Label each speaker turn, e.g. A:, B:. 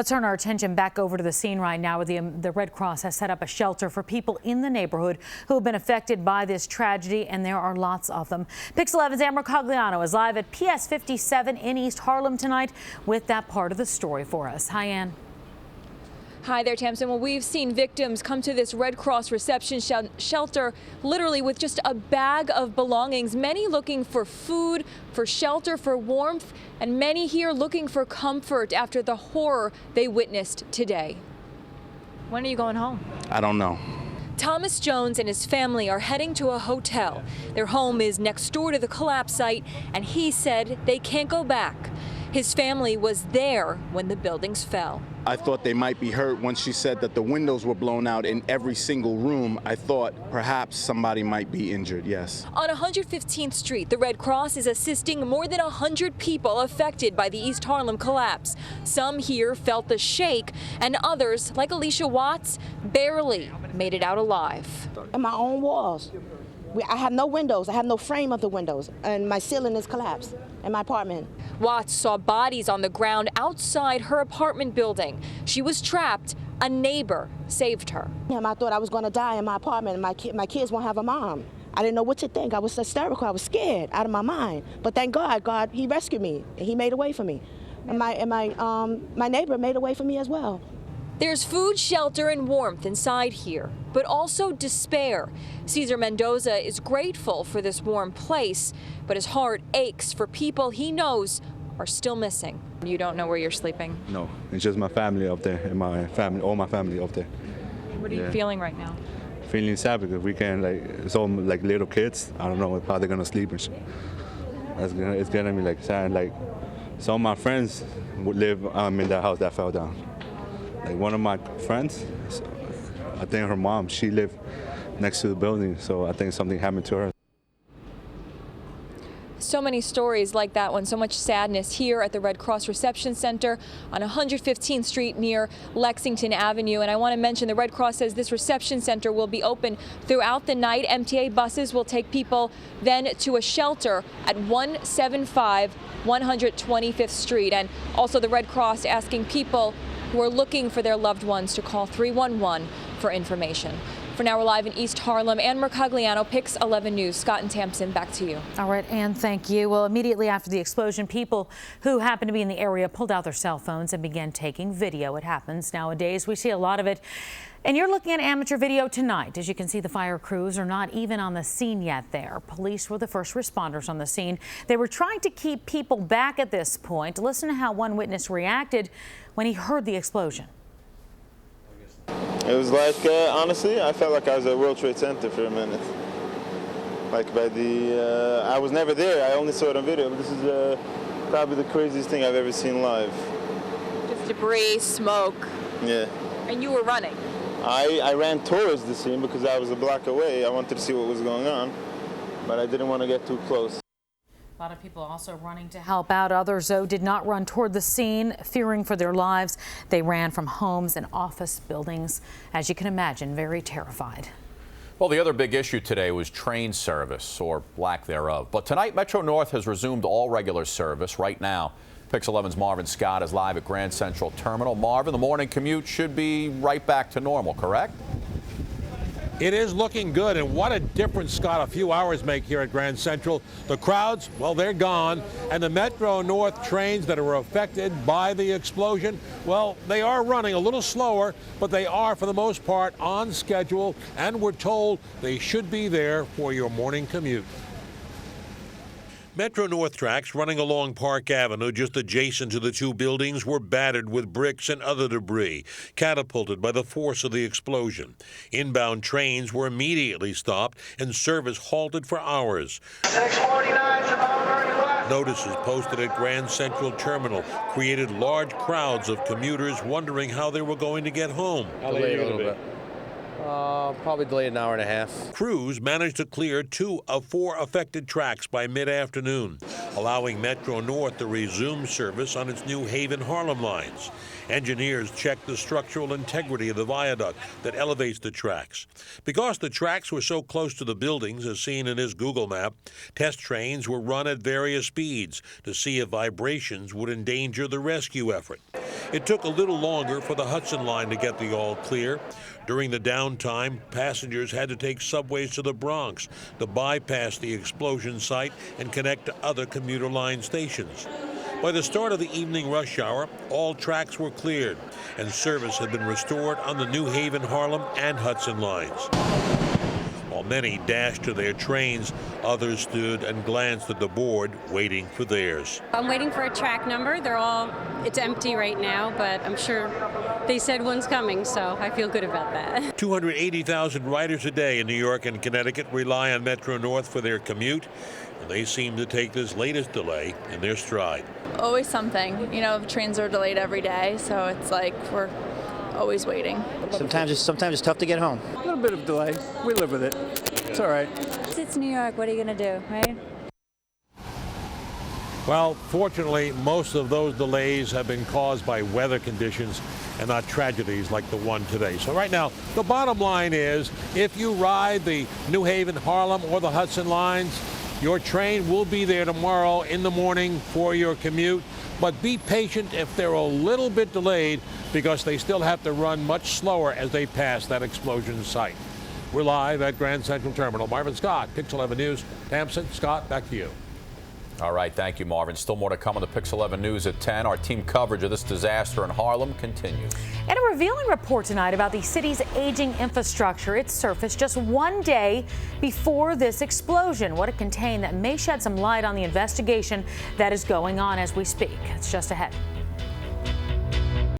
A: Let's turn our attention back over to the scene right now where the Red Cross has set up a shelter for people in the neighborhood who have been affected by this tragedy, and there are lots of them. Pix 11's Ann Mercogliano is live at PS 57 in East Harlem tonight with that part of the story for us. Hi, Ann.
B: Hi there, Tamsin. Well, we've seen victims come to this Red Cross reception shelter literally with just a bag of belongings, many looking for food, for shelter, for warmth, and many here looking for comfort after the horror they witnessed today. When are you going home?
C: I don't know.
B: Thomas Jones and his family are heading to a hotel. Their home is next door to the collapse site, and he said they can't go back. His family was there when the buildings fell.
C: I thought they might be hurt when she said that the windows were blown out in every single room. I thought perhaps somebody might be injured, yes.
B: On 115th Street, the Red Cross is assisting more than 100 people affected by the East Harlem collapse. Some here felt the shake, and others, like Alicia Watts, barely made it out alive.
D: In my own walls. I have no windows. I have no frame of the windows, and my ceiling is collapsed in my apartment.
B: Watts saw bodies on the ground outside her apartment building. She was trapped. A neighbor saved her.
D: I thought I was going to die in my apartment, and my kids won't have a mom. I didn't know what to think. I was hysterical. I was scared out of my mind. But thank God, He rescued me, and He made a way for me. And my neighbor made a way for me as well.
B: There's food, shelter, and warmth inside here, but also despair. Cesar Mendoza is grateful for this warm place, but his heart aches for people he knows are still missing. You don't know where you're sleeping?
E: No, it's just my family up there, and all my family up there.
B: What are you feeling right now?
E: Feeling sad because we can't, it's all like little kids. I don't know how they're gonna sleep and shit. It's gonna be sad. Some of my friends would live in that house that fell down. One of my friends, I think her mom, she lived next to the building, so I think something happened to her.
B: So many stories like that one, so much sadness here at the Red Cross Reception Center on 115th Street near Lexington Avenue. And I want to mention the Red Cross says this reception center will be open throughout the night. MTA buses will take people then to a shelter at 175 125th Street. And also the Red Cross asking people who are looking for their loved ones to call 311 for information. For now, we're live in East Harlem. Ann Mercogliano, Pix 11 News. Scott and Tamsin, back to you.
A: All right, Ann, thank you. Well, immediately after the explosion, people who happened to be in the area pulled out their cell phones and began taking video. It happens nowadays. We see a lot of it. And you're looking at amateur video tonight. As you can see, the fire crews are not even on the scene yet there. Police were the first responders on the scene. They were trying to keep people back at this point. Listen to how one witness reacted when he heard the explosion.
F: It was like, honestly, I felt like I was at World Trade Center for a minute. I was never there. I only saw it on video, but this is probably the craziest thing I've ever seen live.
B: Just debris, smoke.
F: Yeah.
B: And you were running.
F: I ran towards the scene because I was a block away. I wanted to see what was going on, but I didn't want to get too close.
A: A lot of people also running to help out. Others, though, did not run toward the scene, fearing for their lives. They ran from homes and office buildings. As you can imagine, very terrified.
G: Well, the other big issue today was train service, or lack thereof. But tonight, Metro North has resumed all regular service. Right now, Pix 11's Marvin Scott is live at Grand Central Terminal. Marvin, the morning commute should be right back to normal, correct?
H: It is looking good, and what a difference, Scott, a few hours make here at Grand Central. The crowds, well, they're gone, and the Metro North trains that were affected by the explosion, well, they are running a little slower, but they are, for the most part, on schedule, and we're told they should be there for your morning commute. Metro North tracks running along Park Avenue just adjacent to the two buildings were battered with bricks and other debris, catapulted by the force of the explosion. Inbound trains were immediately stopped and service halted for hours. 649 Notices posted at Grand Central Terminal created large crowds of commuters wondering how they were going to get home.
I: Delayed a little bit. Probably delayed an hour and a half.
H: Crews managed to clear 2 of 4 affected tracks by mid-afternoon, allowing Metro North to resume service on its New Haven Harlem lines. Engineers checked the structural integrity of the viaduct that elevates the tracks. Because the tracks were so close to the buildings, as seen in this Google map, test trains were run at various speeds to see if vibrations would endanger the rescue effort. It took a little longer for the Hudson line to get the all clear. During the downtime, passengers had to take subways to the Bronx to bypass the explosion site and connect to other commuter line stations. By the start of the evening rush hour, all tracks were cleared, and service had been restored on the New Haven, Harlem, and Hudson lines. While many dashed to their trains, others stood and glanced at the board, waiting for theirs.
J: I'm waiting for a track number. It's empty right now, but I'm sure they said one's coming, so I feel good about that.
H: 280,000 riders a day in New York and Connecticut rely on Metro North for their commute, and they seem to take this latest delay in their stride.
K: Always something. You know, trains are delayed every day, so it's like we're always waiting.
L: Sometimes it's tough to get home.
M: A little bit of delay. We live with it. It's all right.
N: It's New York. What are you going to do, right?
H: Well, fortunately, most of those delays have been caused by weather conditions and not tragedies like the one today. So right now, the bottom line is, if you ride the New Haven, Harlem, or the Hudson lines, your train will be there tomorrow in the morning for your commute. But be patient if they're a little bit delayed, because they still have to run much slower as they pass that explosion site. We're live at Grand Central Terminal. Marvin Scott, Pix 11 News. Tamsin, Scott, back to you.
G: All right, thank you, Marvin. Still more to come on the Pix 11 News at 10. Our team coverage of this disaster in Harlem continues.
A: And a revealing report tonight about the city's aging infrastructure. It surfaced just one day before this explosion. What it contained that may shed some light on the investigation that is going on as we speak. It's just ahead.